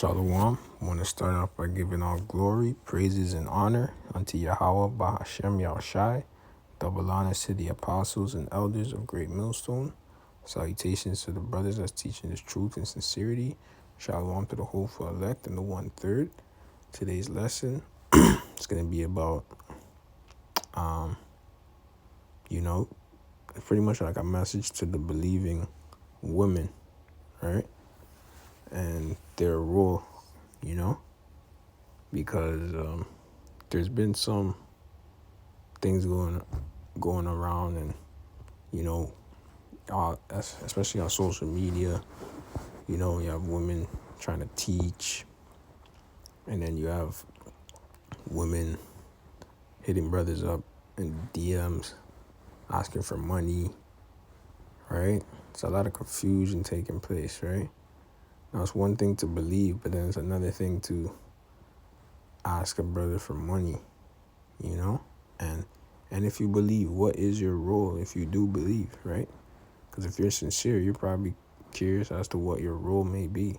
Shalom. I want to start off by giving all glory, praises, and honor unto Yahweh Bahashem Yahushai. Double honors to the apostles and elders of Great Millstone. Salutations to the brothers that's teaching this truth and sincerity. Shalom to the hopeful elect and the 1/3. Today's lesson is going to be about, pretty much like a message to the believing women, right? And their role, because there's been some things going around, and especially on social media, you have women trying to teach, and then you have women hitting brothers up in DMs asking for money, right? It's a lot of confusion taking place, right? Now, it's one thing to believe, but then it's another thing to ask a brother for money, and if you believe, what is your role if you do believe, right? Because if you're sincere, you're probably curious as to what your role may be,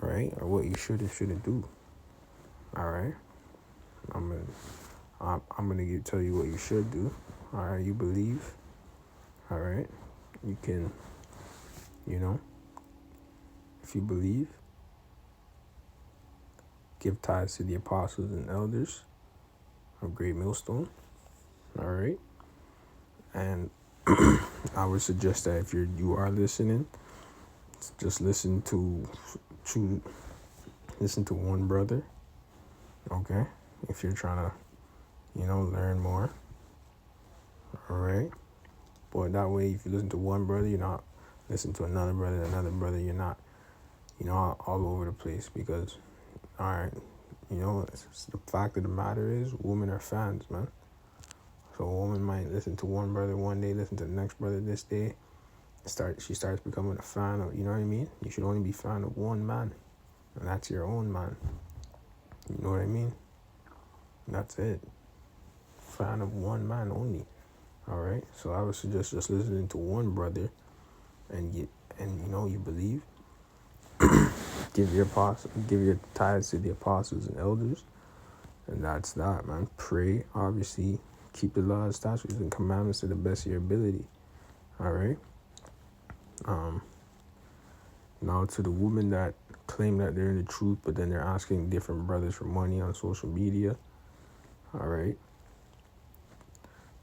right? Or what you should and shouldn't do. All right, I'm gonna tell you what you should do. All right, you believe. All right, you can, if you believe, give tithes to the apostles and elders of Great Millstone. All right, and I would suggest that if you are listening, just listen to one brother. Okay, if you're trying to, learn more. All right, but that way, if you listen to one brother, you're not listening to another brother. You're not, all over the place, because, all right, it's the fact of the matter is, women are fans, man. So a woman might listen to one brother one day, listen to the next brother this day. She starts becoming a fan of, you know what I mean? You should only be a fan of one man, and that's your own man. You know what I mean? That's it. Fan of one man only. All right. So I would suggest just listening to one brother, and you believe. Give your tithes to the apostles and elders, and that's that, man. Pray, obviously. Keep the laws, statutes, and commandments to the best of your ability. All right. Now to the women that claim that they're in the truth, but then they're asking different brothers for money on social media. All right.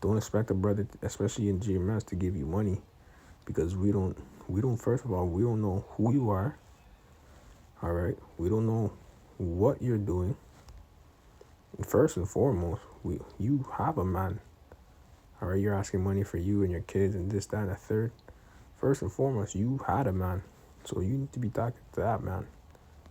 Don't expect a brother, especially in GMS, to give you money, because we don't. First of all, we don't know who you are. All right. We don't know what you're doing. And first and foremost, you have a man. All right. You're asking money for you and your kids and this, that, and a third. First and foremost, you had a man. So you need to be talking to that man.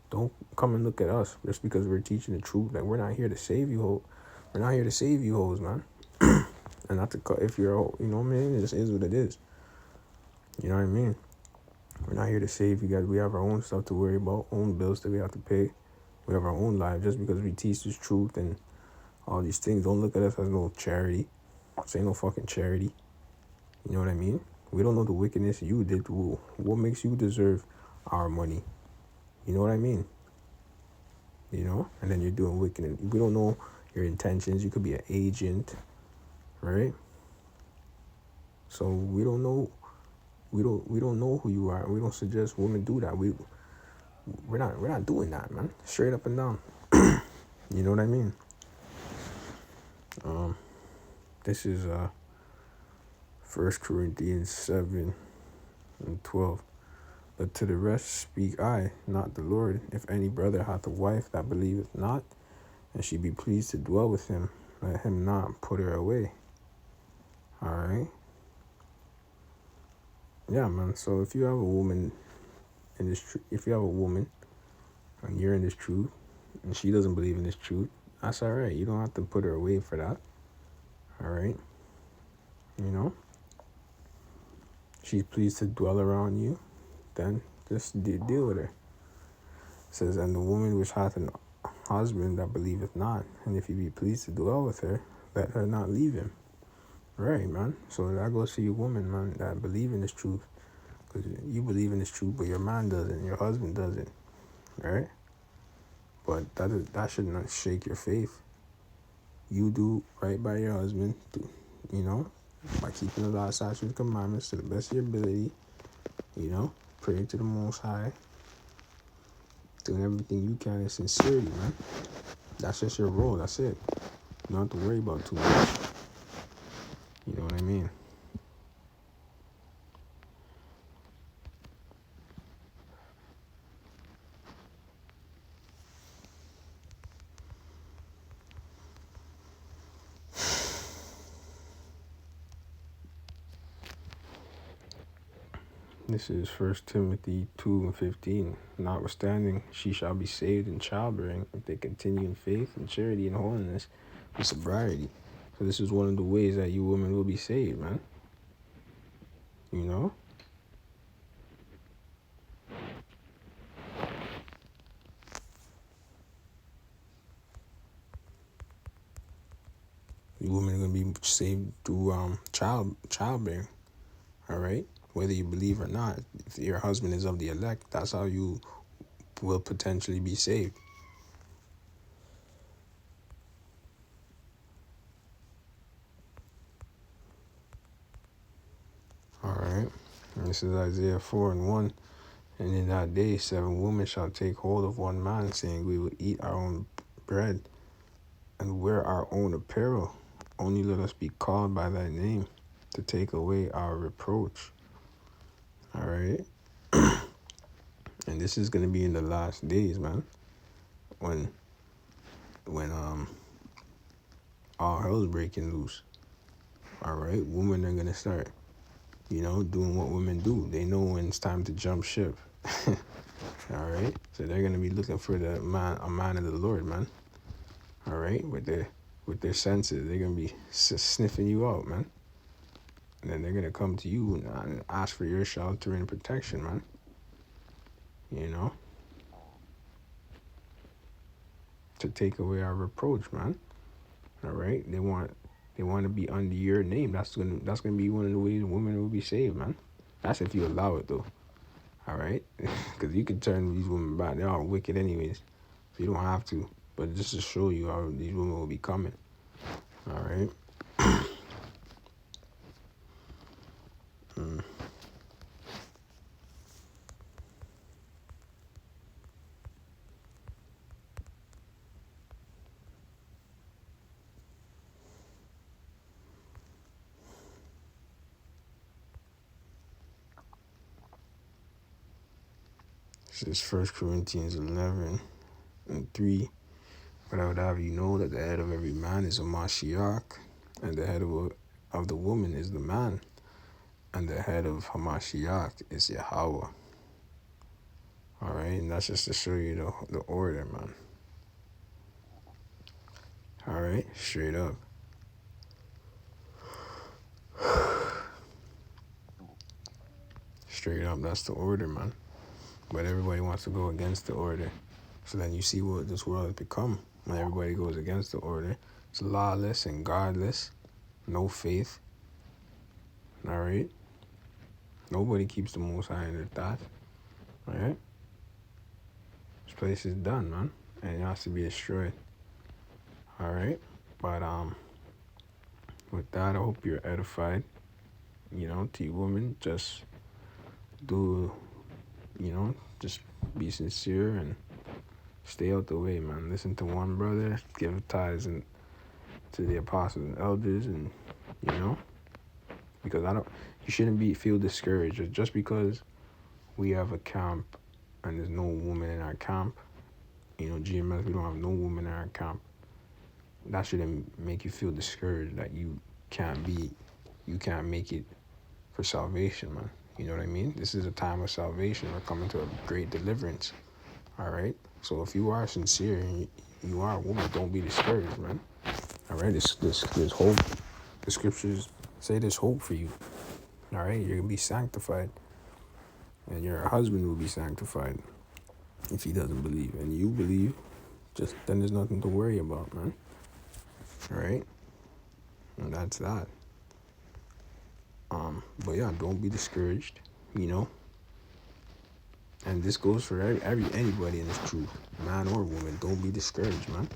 Don't come and look at us just because we're teaching the truth. Like, we're not here to save you, we're not here to save you hoes, man. And not to cut, if you're, it just is what it is. You know what I mean? We're not here to save you guys. We have our own stuff to worry about, own bills that we have to pay. We have our own life. Just because we teach this truth and all these things, don't look at us as no charity. This ain't no fucking charity. You know what I mean? We don't know the wickedness you did. What makes you deserve our money? You know what I mean? And then you're doing wickedness. We don't know your intentions. You could be an agent, right? So we don't know. We don't know who you are. We don't suggest women do that. We're not doing that, man. Straight up and down. You know what I mean? This is 1 Corinthians 7:12. But to the rest speak I, not the Lord. If any brother hath a wife that believeth not, and she be pleased to dwell with him, let him not put her away. All right. Yeah, man. So if you have a woman and you're in this truth, and she doesn't believe in this truth, that's all right. You don't have to put her away for that. All right. She's pleased to dwell around you, then just deal with her. It says, and the woman which hath an husband that believeth not, and if he be pleased to dwell with her, let her not leave him. Right, man. So that goes to you woman, man, that believe in this truth. Because you believe in this truth, but your man doesn't, your husband doesn't. Right? But that should not shake your faith. You do right by your husband, you know, by keeping the law, statutes, and commandments to the best of your ability, you know, pray to the Most High, doing everything you can in sincerity, man. That's just your role. That's it. You don't have to worry about too much. You know what I mean? This is First Timothy 2:15. Notwithstanding, she shall be saved in childbearing if they continue in faith and charity and holiness and sobriety. So this is one of the ways that you women will be saved, man. You know? You women are gonna be saved through childbearing. Alright? Whether you believe or not, if your husband is of the elect, that's how you will potentially be saved. Alright? And this is Isaiah 4:1. And in that day 7 women shall take hold of one man, saying, we will eat our own bread and wear our own apparel. Only let us be called by thy name to take away our reproach. Alright? And this is gonna be in the last days, man. When all hell's breaking loose. Alright? Women are gonna start, you know, doing what women do. They know when it's time to jump ship. Alright? So they're gonna be looking for a man of the Lord, man. Alright? With their senses. They're gonna be sniffing you out, man. And then they're gonna come to you and ask for your shelter and protection, man. You know? To take away our reproach, man. Alright? They want to be under your name. That's gonna be one of the ways women will be saved, man. That's if you allow it, though. Alright? Because you can turn these women back. They're all wicked anyways. So you don't have to. But just to show you how these women will be coming. Alright? This is 1 Corinthians 11:3. But I would have you know that the head of every man is a Mashiach, and the head of the woman is the man, and the head of Hamashiach is Yahweh. Alright, and that's just to show you the order, man. Alright, straight up. Straight up, that's the order, man. But everybody wants to go against the order. So then you see what this world has become. When everybody goes against the order, it's lawless and godless, no faith. Alright? Nobody keeps the Most High in their thoughts. Alright? This place is done, man. And it has to be destroyed. Alright? But with that, I hope you're edified. You know, to you women, just do, you know, just be sincere and stay out the way, man. Listen to one brother, give tithes and to the apostles and elders, and you know, because you shouldn't feel discouraged just because we have a camp and there's no woman in our camp. You know, GMS, we don't have no woman in our camp. That shouldn't make you feel discouraged that you can't make it for salvation, man. You know what I mean? This is a time of salvation. We're coming to a great deliverance. All right? So if you are sincere and you are a woman, don't be discouraged, man. All right? There's hope. The scriptures say there's hope for you. All right? You're going to be sanctified. And your husband will be sanctified if he doesn't believe. And you believe, then there's nothing to worry about, man. All right? And that's that. But yeah, don't be discouraged, you know. And this goes for anybody in this truth, man or woman. Don't be discouraged, man.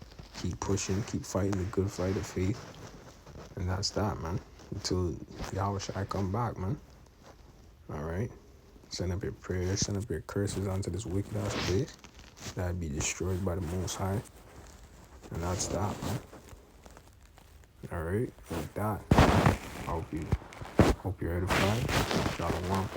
Keep pushing, keep fighting the good fight of faith. And that's that, man. Until Yahweh Shai come back, man. Alright? Send up your prayers, send up your curses onto this wicked ass place that be destroyed by the Most High. And that's that, man. Alright? Like that. I hope you're edified. Shalom.